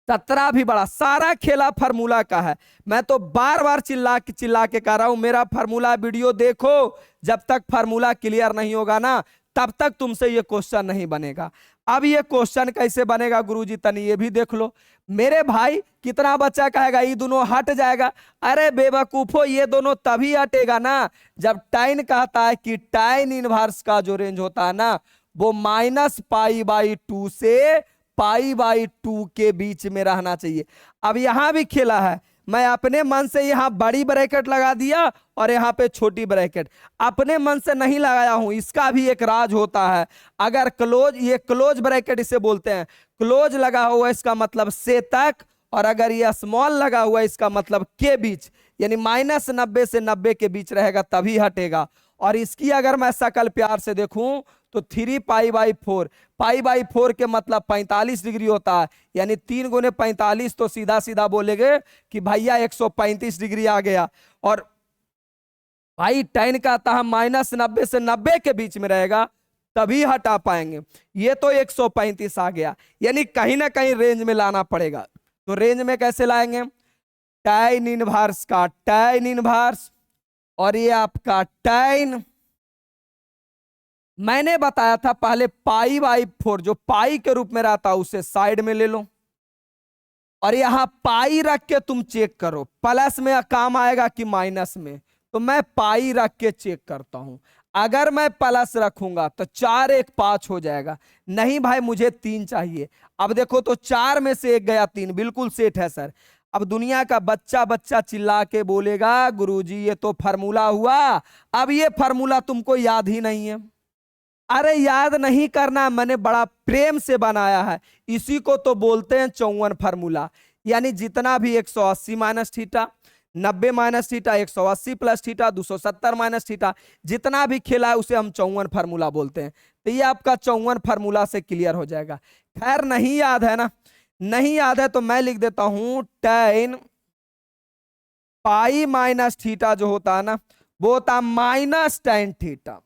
17 भी बड़ा सारा खेला फार्मूला का है। मैं तो बार बार चिल्ला के कह रहा हूं, मेरा फार्मूला वीडियो देखो। जब तक फार्मूला क्लियर नहीं होगा ना, तब तक तुमसे ये क्वेश्चन नहीं बनेगा। अब ये क्वेश्चन कैसे बनेगा गुरुजी, तनी ये भी देख लो। मेरे भाई कितना बच्चा कहेगा ये दोनों हट जाएगा। अरे बेवकूफो, ये दोनों तभी हटेगा ना जब टाइन कहता है कि टाइन इनवर्स का जो रेंज होता है ना, वो -π/2 से π/2 के बीच में रहना चाहिए। अब यहां भी खेला है, मैं अपने मन से यहां बड़ी ब्रैकेट लगा दिया और यहां पे छोटी ब्रैकेट, अपने मन से नहीं लगाया हूं। इसका भी एक राज होता है। अगर क्लोज, ये क्लोज ब्रैकेट इसे बोलते हैं, क्लोज लगा हुआ इसका मतलब से तक, और अगर ये स्मॉल लगा हुआ इसका मतलब के बीच, यानी -90 से 90 के बीच रहेगा तभी हटेगा। और इसकी अगर मैं शकल प्यार से देखूं तो 3π/4, π/4 के मतलब 45 डिग्री होता है, यानी 3 गुने 45, तो सीधा सीधा बोलेंगे कि भैया 135 डिग्री आ गया। और भाई टाइन कहता है -90 से 90 के बीच में रहेगा तभी हटा पाएंगे। ये तो 135 आ गया, यानी कहीं ना कहीं रेंज में लाना पड़ेगा। तो रेंज में कैसे लाएंगे? टाइन इनवर्स का टाइन इनवर्स, और ये आपका टाइन। मैंने बताया था पहले π/4 जो पाई के रूप में रहता है उसे साइड में ले लो, और यहां पाई रख के तुम चेक करो प्लस में काम आएगा कि माइनस में। तो मैं पाई रख के चेक करता हूं। अगर मैं प्लस रखूंगा तो 4 1 5 हो जाएगा। नहीं भाई मुझे 3 चाहिए। अब देखो तो 4 में से 1 गया 3, बिल्कुल सेट है सर। अब दुनिया का बच्चा बच्चा चिल्ला के बोलेगा गुरुजी ये तो फार्मूला हुआ। अब ये फार्मूला तुमको याद ही नहीं है। अरे याद नहीं करना, मैंने बड़ा प्रेम से बनाया है। इसी को तो बोलते हैं 54 फार्मूला। यानी जितना भी 180 minus theta, 90 minus theta, 180 plus theta, 270 minus theta, जितना भी खेला है उसे हम 54 फार्मूला बोलते हैं। तो ये आपका 54 फार्मूला से क्लियर हो जाएगा। खैर नहीं याद है ना, नहीं याद है तो मैं लिख देता हूं tan पाई माइनस थीटा जो होता है ना वो होता है minus tan theta.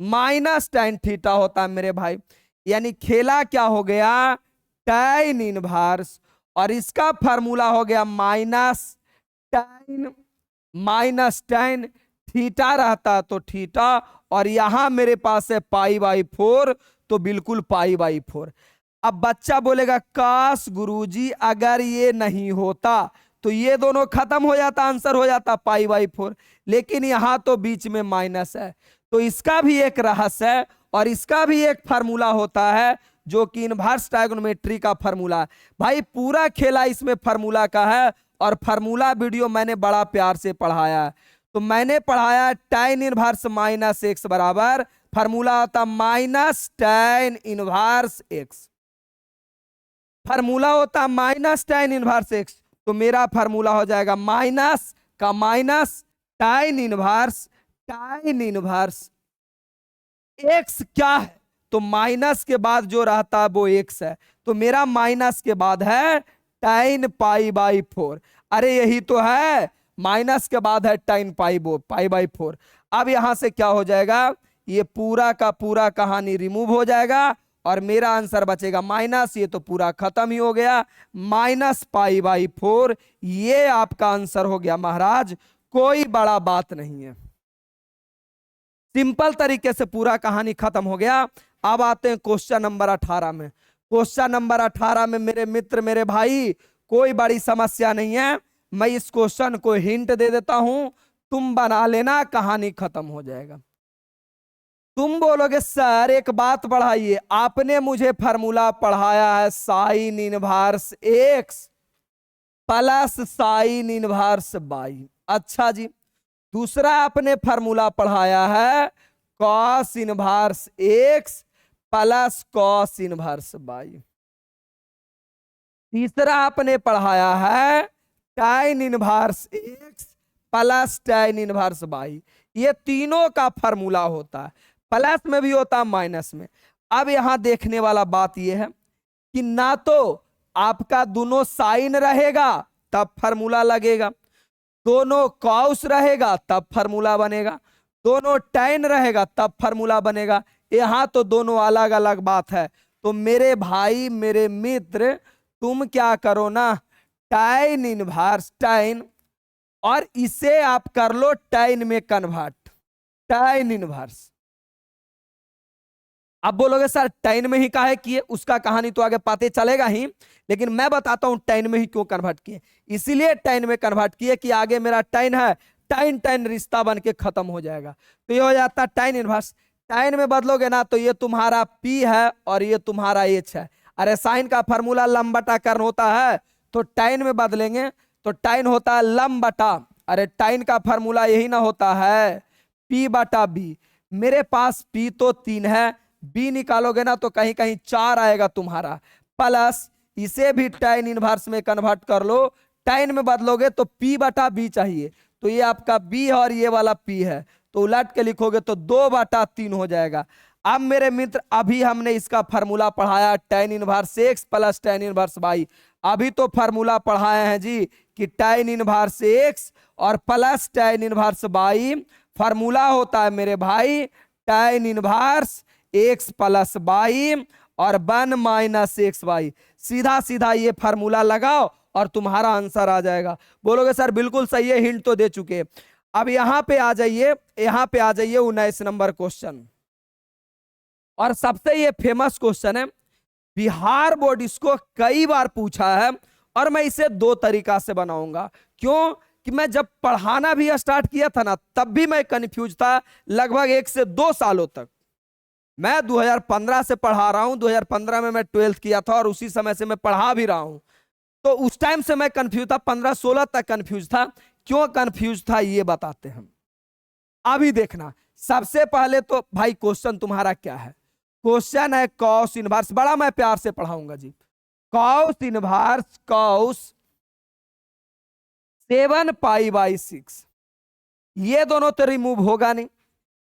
Minus tan theta होता है मेरे भाई। यानी खेला क्या हो गया, tan इनवर्स, और इसका फार्मूला हो गया माइनस टेन थीटा रहता तो थीटा, और यहां मेरे पास है π/4, तो बिल्कुल π/4। अब बच्चा बोलेगा काश गुरुजी अगर ये नहीं होता तो ये दोनों खत्म हो जाता, आंसर हो जाता π/4, लेकिन यहां तो बीच में माइनस है। तो इसका भी एक रहस्य है और इसका भी एक फार्मूला होता है जो कि इनवर्स ट्रायगोनोमेट्री का फार्मूला है। भाई पूरा खेला इसमें फार्मूला का है, और फार्मूला वीडियो मैंने बड़ा प्यार से पढ़ाया है। तो मैंने पढ़ाया tan इनवर्स माइनस एक्स बराबर, फार्मूला होता minus tan inverse x, formula होता माइनस tan इनवर्स एक्स। तो मेरा फार्मूला हो जाएगा माइनस का माइनस tan इनवर्स एक्स क्या है, तो माइनस के बाद जो रहता है वो एक्स है, तो मेरा माइनस के बाद है tan π/4। अरे यही तो है, माइनस के बाद है tan π/4। अब यहां से क्या हो जाएगा, ये पूरा का पूरा कहानी रिमूव हो जाएगा और मेरा आंसर बचेगा माइनस, ये तो पूरा खत्म ही हो गया, माइनस π/4। ये आपका आंसर हो गया महाराज, कोई बड़ा बात नहीं है, सिंपल तरीके से पूरा कहानी खत्म हो गया। अब आते हैं क्वेश्चन नंबर 18 में। क्वेश्चन नंबर 18 में मेरे मित्र मेरे भाई कोई बड़ी समस्या नहीं है, मैं इस क्वेश्चन को हिंट दे देता हूं, तुम बना लेना, कहानी खत्म हो जाएगा। तुम बोलोगे सर एक बात बढ़ाइए, आपने मुझे फार्मूला पढ़ाया है sine inverse x plus sine inverse y, अच्छा जी। दूसरा आपने फार्मूला पढ़ाया है cos inverse x plus cos inverse y. तीसरा आपने पढ़ाया है tan inverse x plus tan inverse y. ये तीनों का फार्मूला होता है, प्लस में भी होता है माइनस में। अब यहां देखने वाला बात यह है कि ना तो आपका दोनों साइन रहेगा तब फार्मूला लगेगा, दोनों कॉस रहेगा तब फार्मूला बनेगा, दोनों tan रहेगा तब फार्मूला बनेगा। यहां तो दोनों अलग अलग बात है। तो मेरे भाई मेरे मित्र तुम क्या करो ना, tan इनवर्स tan, और इसे आप कर लो tan में कन्वर्ट, tan इनवर्स। अब बोलोगे सर tan में ही काहे किए, उसका कहानी तो आगे पता चलेगा ही, लेकिन मैं बताता हूं tan में ही क्यों कन्वर्ट किए। इसीलिए tan में कन्वर्ट किए कि आगे मेरा tan है, tan tan रिश्ता बन के खत्म हो जाएगा, तो ये हो जाता tan इनवर्स। tan में बदलोगे ना तो ये तुम्हारा p है और ये तुम्हारा h है। अरे साइन का फॉर्मूला लंब बटा कर्ण होता है, तो tan में बदलेंगे तो tan होता है लंब बटा, अरे tan का फॉर्मूला यही ना होता है p/b। मेरे पास p तो 3 है, b निकालोगे ना तो कहीं कहीं 4 आएगा तुम्हारा, प्लस इसे भी tan इनवर्स में कन्वर्ट कर लो, tan में बदलोगे तो p/b चाहिए, तो ये आपका b है और ये वाला p है, तो उलट के लिखोगे तो 2/3 हो जाएगा। अब मेरे मित्र अभी हमने इसका फार्मूला पढ़ाया tan inverse x plus tan inverse y. अभी तो फार्मूला पढ़ाए हैं जी कि tan इनवर्स एक्स और plus tan inverse y, formula होता है मेरे भाई tan inverse x plus y और 1 माइनस एक्स वाई। सीधा सीधा ये फार्मूला लगाओ और तुम्हारा आंसर आ जाएगा। बोलोगे सर बिल्कुल सही है, हिंट तो दे चुके। अब यहां पे आ जाइए, यहां पे आ जाइए 19 नंबर क्वेश्चन, और सबसे ये फेमस क्वेश्चन है, बिहार बोर्ड इसको कई बार पूछा है और मैं इसे 2 तरीका से बनाऊंगा। क्यों कि मैं जब पढ़ाना भी स्टार्ट किया था ना तब भी मैं कंफ्यूज था, लगभग 1 से 2 सालों तक। मैं 2015 से पढ़ा रहा हूं, 2015 में मैं 12th किया था और उसी समय से मैं पढ़ा भी रहा हूं, तो उस टाइम से मैं कंफ्यूज था, 15-16 तक कंफ्यूज था। क्यों कंफ्यूज था ये बताते हैं। अभी देखना, सबसे पहले तो भाई क्वेश्चन तुम्हारा क्या है, क्वेश्चन है कॉस इनवर्स, बड़ा मैं प्यार से पढ़ाऊंगा जी। कॉस इनवर्स कॉस 7π/6, ये दोनों तो रिमूव होगा नहीं,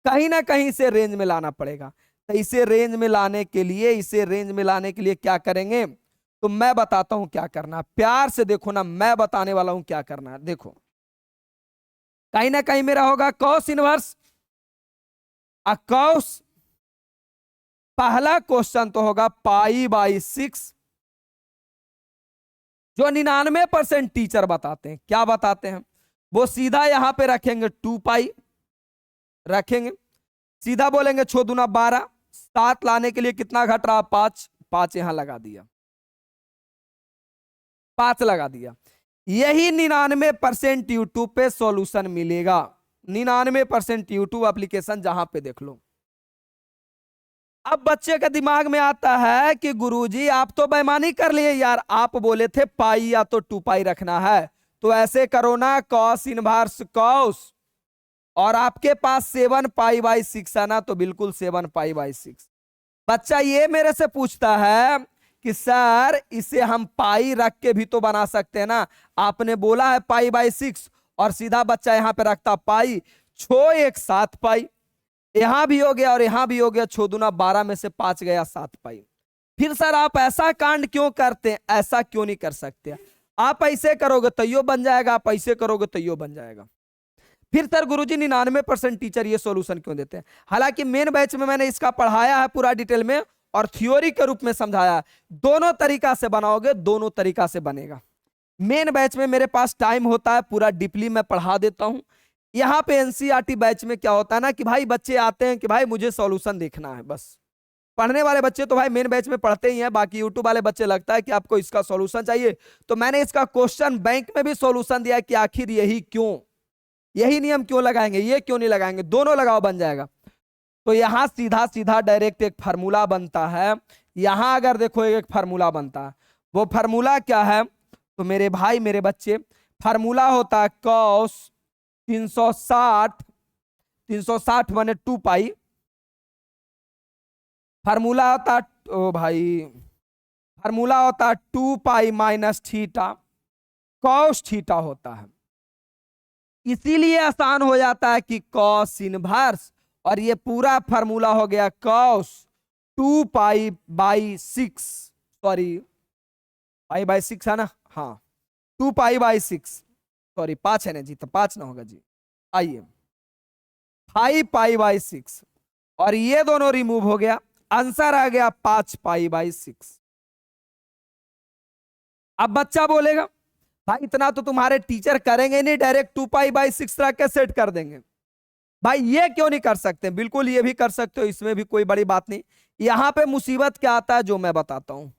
कहीं ना कहीं से रेंज में लाना पड़ेगा। तो इसे रेंज में लाने के लिए, इसे रेंज में लाने के लिए क्या करेंगे, तो मैं बताता हूं क्या करना, प्यार से देखो ना, मैं बताने वाला हूं क्या करना है। देखो कहीं ना कहीं मेरा होगा कॉस इनवर्स। कॉस पहला क्वेश्चन तो होगा π/6, जो 99% टीचर बताते हैं। क्या बताते हैं? वो सीधा यहां पे रखेंगे 2π रखेंगे, सीधा बोलेंगे 6 दूना 12, 7 लाने के लिए कितना घट रहा? 5, 5 यहां लगा दिया, 5 लगा दिया। यही 99% यूट्यूब पे सॉल्यूशन मिलेगा, 99% यूट्यूब एप्लीकेशन जहां पे देख लो। अब बच्चे के दिमाग में आता है कि गुरुजी आप तो बेईमानी कर लिए यार, आप बोले थे पाई या तो 2π रखना है, तो ऐसे करो ना कॉस इनवर्स कॉस, और आपके पास 7π/6 है ना, तो बिल्कुल 7π/6। बच्चा ये मेरे से पूछता है कि सर इसे हम पाई रख के भी तो बना सकते हैं ना, आपने बोला है π/6, और सीधा बच्चा यहां पे रखता पाई, 6 1 7π, यहां भी हो गया और यहां भी हो गया, 6 दूना 12 में से 5 गया 7π। फिर सर आप ऐसा कांड क्यों करते हैं? ऐसा क्यों नहीं कर सकते? आप ऐसे करोगे तो यो बन जाएगा, आप ऐसे करोगे तो यो बन जाएगा। फिर सर गुरुजी 99% टीचर ये सॉल्यूशन क्यों देते हैं? हालांकि मेन बैच में मैंने इसका पढ़ाया है पूरा डिटेल में और थ्योरी के रूप में समझाया। दोनों तरीका से बनाओगे, दोनों तरीका से बनेगा। मेन बैच में मेरे पास टाइम होता है, पूरा डीपली मैं पढ़ा देता हूं। यहाँ पे एनसीईआरटी बैच में क्या होता है ना कि भाई बच्चे आते हैं कि भाई मुझे सॉल्यूशन देखना है, बस पढ़ने वाले बच्चे तो भाई मेन बैच में पढ़ते ही हैं, बाकी यूट्यूब वाले बच्चे लगता है कि आपको इसका सॉल्यूशन चाहिए, तो मैंने इसका क्वेश्चन बैंक में भी सॉल्यूशन दिया कि आखिर यही क्यों, यही नियम क्यों लगाएंगे, ये क्यों नहीं लगाएंगे, दोनों लगाओ बन जाएगा। तो यहां सीधा सीधा डायरेक्ट एक फार्मूला बनता है। यहां अगर देखो एक फार्मूला बनता है, वो फार्मूला क्या है? तो मेरे भाई मेरे बच्चे, फार्मूला होता है कॉस 360 माने 2π, फार्मूला होता ओ भाई फार्मूला होता 2π - थीटा कॉस थीटा होता है। इसीलिए आसान हो जाता है कि कॉस इनवर्स, और ये पूरा फार्मूला हो गया कॉस 2π/6, सॉरी π/6 है ना, हाँ 2π/6, सॉरी 5 है ना जी, तो 5 ना होगा जी, आइए 5π/6, और ये दोनों रिमूव हो गया, आंसर आ गया 5π/6। अब बच्चा बोलेगा भाई इतना तो तुम्हारे टीचर करेंगे नहीं, डायरेक्ट 2π/6 रख के सेट कर देंगे। भाई ये क्यों नहीं कर सकते? बिल्कुल ये भी कर सकते हो, इसमें भी कोई बड़ी बात नहीं। यहां पे मुसीबत क्या आता है जो मैं बताता हूं,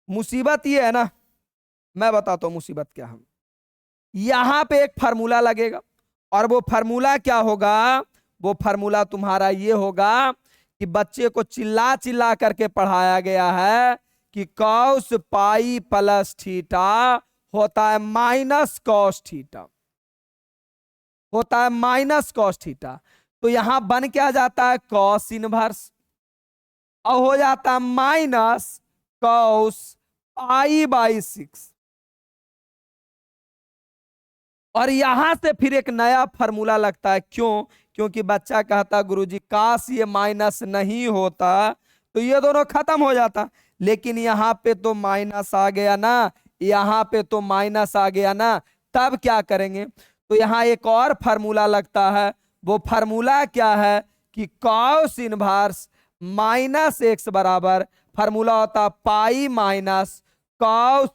मुसीबत ये है ना, मैं बताता हूं मुसीबत क्या है। यहां पे एक फार्मूला लगेगा, और वो फार्मूला क्या होगा? वो फार्मूला तुम्हारा ये होगा कि बच्चे को चिल्ला चिल्ला करके पढ़ाया गया है कि कॉस पाई प्लस थीटा होता है माइनस कॉस थीटा, होता है माइनस कॉस थीटा। तो यहां बन क्या जाता है? कॉस इनवर्स, और हो जाता है माइनस कॉस π/6। और यहां से फिर एक नया फार्मूला लगता है, क्यों? क्योंकि बच्चा कहता गुरुजी काश ये माइनस नहीं होता तो ये दोनों खत्म हो जाता, लेकिन यहां पे तो माइनस आ गया ना, यहां पे तो माइनस आ गया ना, तब क्या करेंगे? तो यहां एक और फार्मूला लगता है। वो फार्मूला क्या है कि कॉस इनवर्स -x बराबर, फार्मूला होता पाई माइनस कॉस,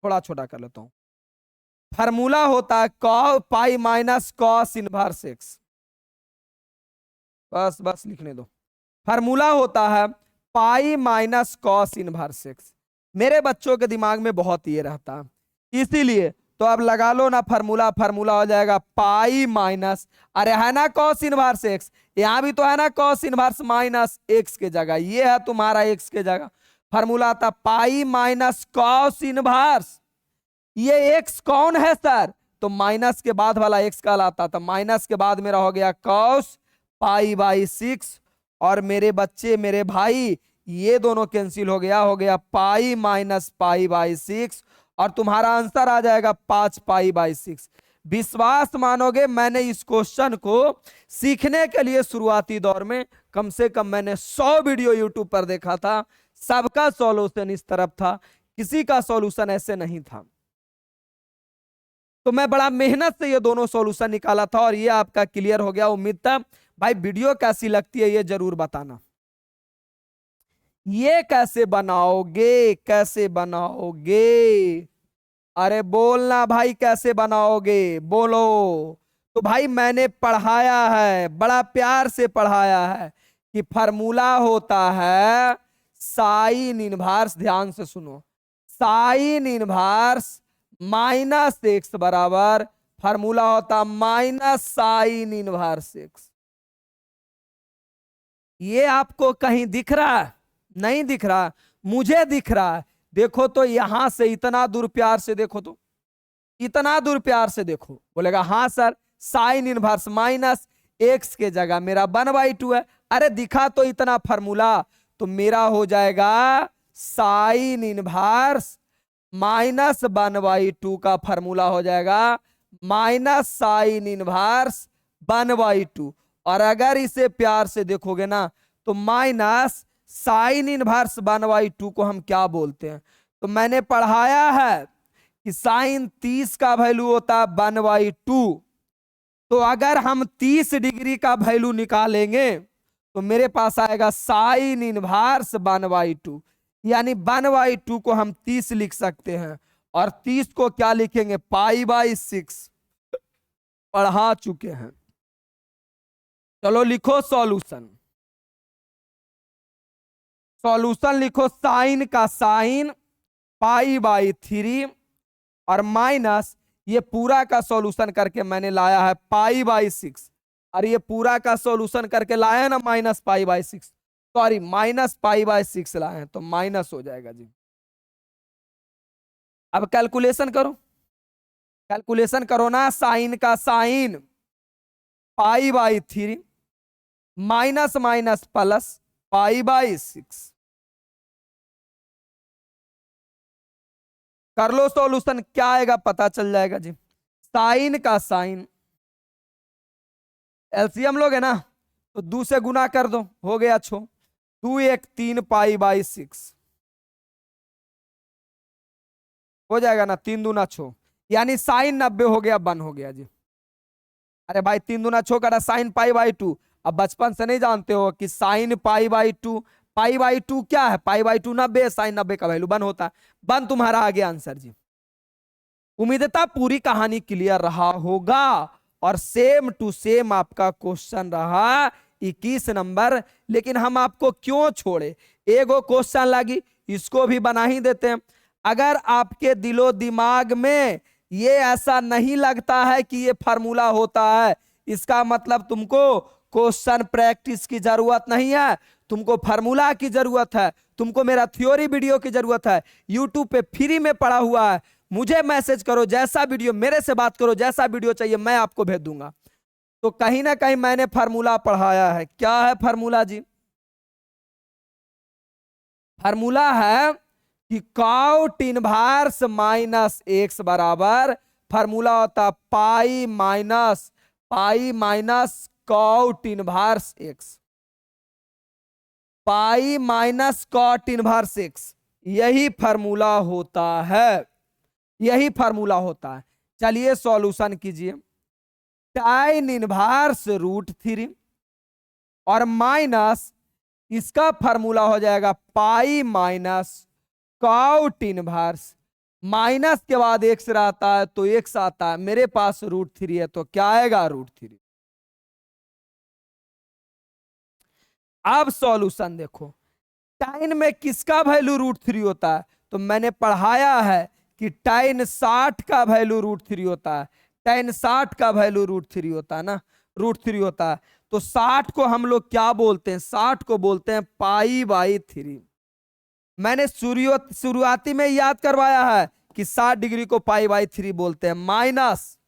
थोड़ा छोटा कर लेता हूं, फार्मूला होता है pi minus cos inverse x, बस बस लिखने दो। फार्मूला होता है pi minus cos inverse x। मेरे बच्चों के दिमाग में बहुत ये रहता है, इसीलिए तो अब लगा लो ना फार्मूला, फार्मूला हो जाएगा पाई माइनस, अरे है ना कॉस इनवर्स x, यहां भी तो है ना कॉस इनवर्स माइनस x के जगह, ये है तुम्हारा x के जगह, फार्मूला आता पाई माइनस कॉस इनवर्स। ये x कौन है सर? तो माइनस के बाद वाला x कहलाता था, माइनस के बाद मेरा हो गया कॉस π/6, और मेरे बच्चे मेरे भाई ये दोनों कैंसिल हो गया पाई माइनस π/6, और तुम्हारा आंसर आ जाएगा 5π/6। विश्वास मानोगे मैंने इस क्वेश्चन को सीखने के लिए शुरुआती दौर में कम से कम मैंने 100 वीडियो यूट्यूब पर देखा था, सबका सॉल्यूशन इस तरफ था, किसी का सॉल्यूशन ऐसे नहीं था। तो मैं बड़ा मेहनत से ये दोनों सॉल्यूशन निकाला था और ये आपका क्लियर हो गया। उम्मीद था भाई वीडियो कैसी लगती है ये जरूर बताना। ये कैसे बनाओगे, कैसे बनाओगे? अरे बोलना भाई, कैसे बनाओगे, बोलो। तो भाई मैंने पढ़ाया है, बड़ा प्यार से पढ़ाया है कि फार्मूला होता है साइन इनवर्स, ध्यान से सुनो, साइन इनवर्स माइनस एक्स बराबर फार्मूला होता माइनस साइन इनवर्स एक्स। ये आपको कहीं दिख रहा है? नहीं दिख रहा, मुझे दिख रहा है। देखो तो यहां से इतना दूर प्यार से देखो, तो इतना दूर प्यार से देखो। बोलेगा हाँ sir, sine inverse minus x के जगह मेरा 1/2 है। अरे दिखा तो इतना फार्मूला, तो मेरा हो जाएगा साइन इनवर्स माइनस 1/2 का फार्मूला हो जाएगा माइनस साइन इनवर्स 1/2। और अगर इसे प्यार से देखोगे ना तो माइनस साइन इनवर्स 1/2 को हम क्या बोलते हैं? तो मैंने पढ़ाया है कि साइन 30 का वैल्यू होता है 1/2। तो अगर हम 30 डिग्री का वैल्यू निकालेंगे तो मेरे पास आएगा साइन इनवर्स 1/2, यानी 1/2 को हम 30 लिख सकते हैं। और 30 को क्या लिखेंगे? π/6 पढ़ा चुके हैं। चलो लिखो सॉल्यूशन। सॉल्यूशन लिखो, साइन का साइन π/3 और माइनस ये पूरा का सॉल्यूशन करके मैंने लाया है π/6, और ये पूरा का सॉल्यूशन करके लाया है ना माइनस π/6, सॉरी माइनस π/6 लाए हैं, तो माइनस हो जाएगा जी। अब कैलकुलेशन करो, कैलकुलेशन करो ना। साइन का साइन π/3 माइनस माइनस प्लस π/6 कर लो सॉल्यूशन, क्या आएगा पता चल जाएगा जी। साइन का साइन एलसीएम लोगे ना तो 2 से गुना कर दो, हो गया 6, 2 1 3 π/6 हो जाएगा ना, 3 दूना 6, यानी साइन 90 हो गया, 1 हो गया जी। अरे भाई 3 दूना 6 का साइन π/2। अब बचपन से नहीं जानते हो कि साइन π/2, π/2 क्या है? π/2 90, साइन 90 का वैल्यू 1 होता है। 1 तुम्हारा आ गया आंसर जी। उम्मीदता पूरी कहानी क्लियर रहा होगा और सेम टू सेम आपका क्वेश्चन रहा 21 नंबर। लेकिन हम आपको क्यों छोड़े, एगो क्वेश्चन लगी, इसको भी बना ही देते हैं। अगर आपके दिलो दिमाग में ये ऐसा नहीं लगता है कि ये फार्मूला होता है, इसका मतलब तुमको क्वेश्चन प्रैक्टिस की जरूरत नहीं है, तुमको फार्मूला की जरूरत है, तुमको मेरा थ्योरी वीडियो की जरूरत है। यूट्यूब पे फ्री में पड़ा हुआ है, मुझे मैसेज करो, जैसा वीडियो, मेरे से बात करो, जैसा वीडियो चाहिए मैं आपको भेज दूंगा। तो कहीं ना कहीं मैंने फार्मूला पढ़ाया है। क्या है फार्मूला जी? फार्मूला है कि कॉट इनवर्स माइनस एक्स बराबर फार्मूला होता pi minus cot inverse x, pi minus cot inverse x, यही फार्मूला होता है, यही फार्मूला होता है। चलिए सॉल्यूशन कीजिए। tan इनवर्स √3 और माइनस इसका फार्मूला हो जाएगा pi minus cot inverse, minus के बाद एक्स रहता है तो एक्स आता है, मेरे पास √3 है तो क्या आएगा? √3। अब सॉल्यूशन देखो, tan में किसका वैल्यू √3 होता है? तो मैंने पढ़ाया है कि tan 60 का वैल्यू √3 होता है, tan 60 का वैल्यू √3 होता है ना, √3 होता है। तो 60 को हम लोग क्या बोलते हैं? 60 को बोलते हैं π/3। मैंने शुरुआती में याद करवाया है कि 60 डिग्री को π/3 बोलते हैं। माइनस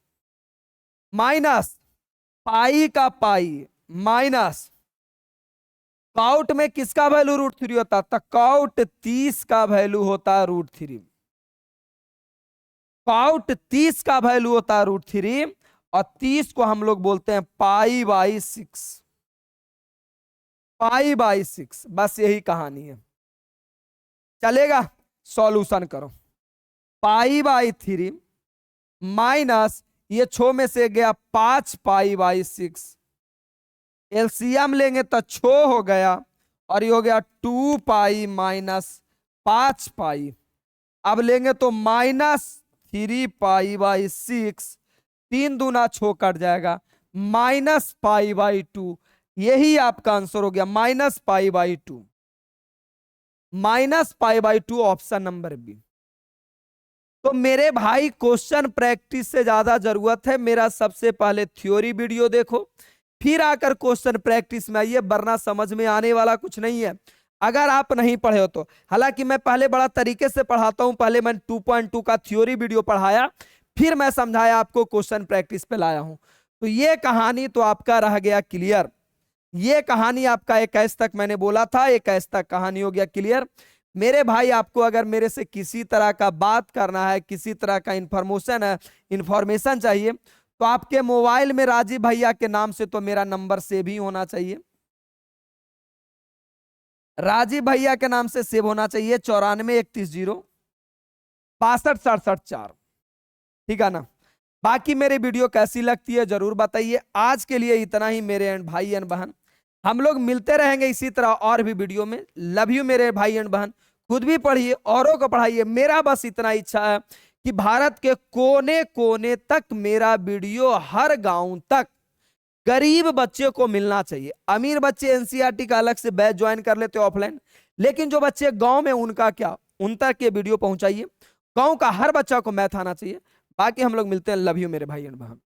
माइनस पाई का पाई माइनस कॉट में किसका वैल्यू √3 होता है? तो कॉट 30 का वैल्यू होता है √3, कॉट 30 का वैल्यू होता है √3 और 30 को हम लोग बोलते हैं π/6, π/6। बस यही कहानी है, चलेगा? सॉल्यूशन करो। π/3 माइनस ये 6 में से गया 5 पाई बाई 6, एलसीएम लेंगे तो 6 हो गया और ये हो गया 2 पाई माइनस 5 पाई। अब लेंगे तो -3 पाई बाई 6, 3 दूना 6 कट जाएगा, -π/2। यही आपका आंसर हो गया, -π/2, -π/2 ऑप्शन नंबर बी। तो मेरे भाई क्वेश्चन प्रैक्टिस से ज्यादा जरूरत है मेरा सबसे पहले थ्योरी वीडियो देखो, फिर आकर क्वेश्चन प्रैक्टिस में आइए, वरना समझ में आने वाला कुछ नहीं है अगर आप नहीं पढ़े हो तो। हालांकि मैं पहले बड़ा तरीके से पढ़ाता हूं, पहले मैंने 2.2 का थ्योरी वीडियो पढ़ाया, फिर मैं समझाया आपको, क्वेश्चन प्रैक्टिस पे लाया हूं। तो ये कहानी तो आपका रह गया क्लियर। ये कहानी आपका 21 तक मैंने बोला था, 21 तक कहानी हो गया क्लियर। मेरे भाई आपको अगर मेरे से किसी तरह का बात करना है, किसी तरह का इंफॉर्मेशन चाहिए, तो आपके मोबाइल में राजीव भैया के नाम से तो मेरा नंबर सेव ही होना चाहिए, राजीव भैया के नाम से सेव होना चाहिए, 9431065764। ठीक है ना। बाकी मेरी वीडियो कैसी लगती है जरूर बताइए। आज के लिए इतना ही मेरे एंड भाई एंड बहन, हम लोग मिलते रहेंगे इसी तरह और भी वीडियो में। लव यू मेरे भाई एंड बहन, खुद भी पढ़िए औरों को पढ़ाइए। मेरा बस इतना इच्छा है कि भारत के कोने कोने तक मेरा वीडियो, हर गांव तक गरीब बच्चे को मिलना चाहिए। अमीर बच्चे एनसीईआरटी का अलग से बैच ज्वाइन कर लेते ऑफलाइन, लेकिन जो बच्चे गांव में उनका क्या, उन तक ये वीडियो पहुंचाइए। गांव का हर बच्चा को मैथ आना चाहिए। बाकी हम लोग मिलते हैं। लव यू मेरे भाई एंड बहन।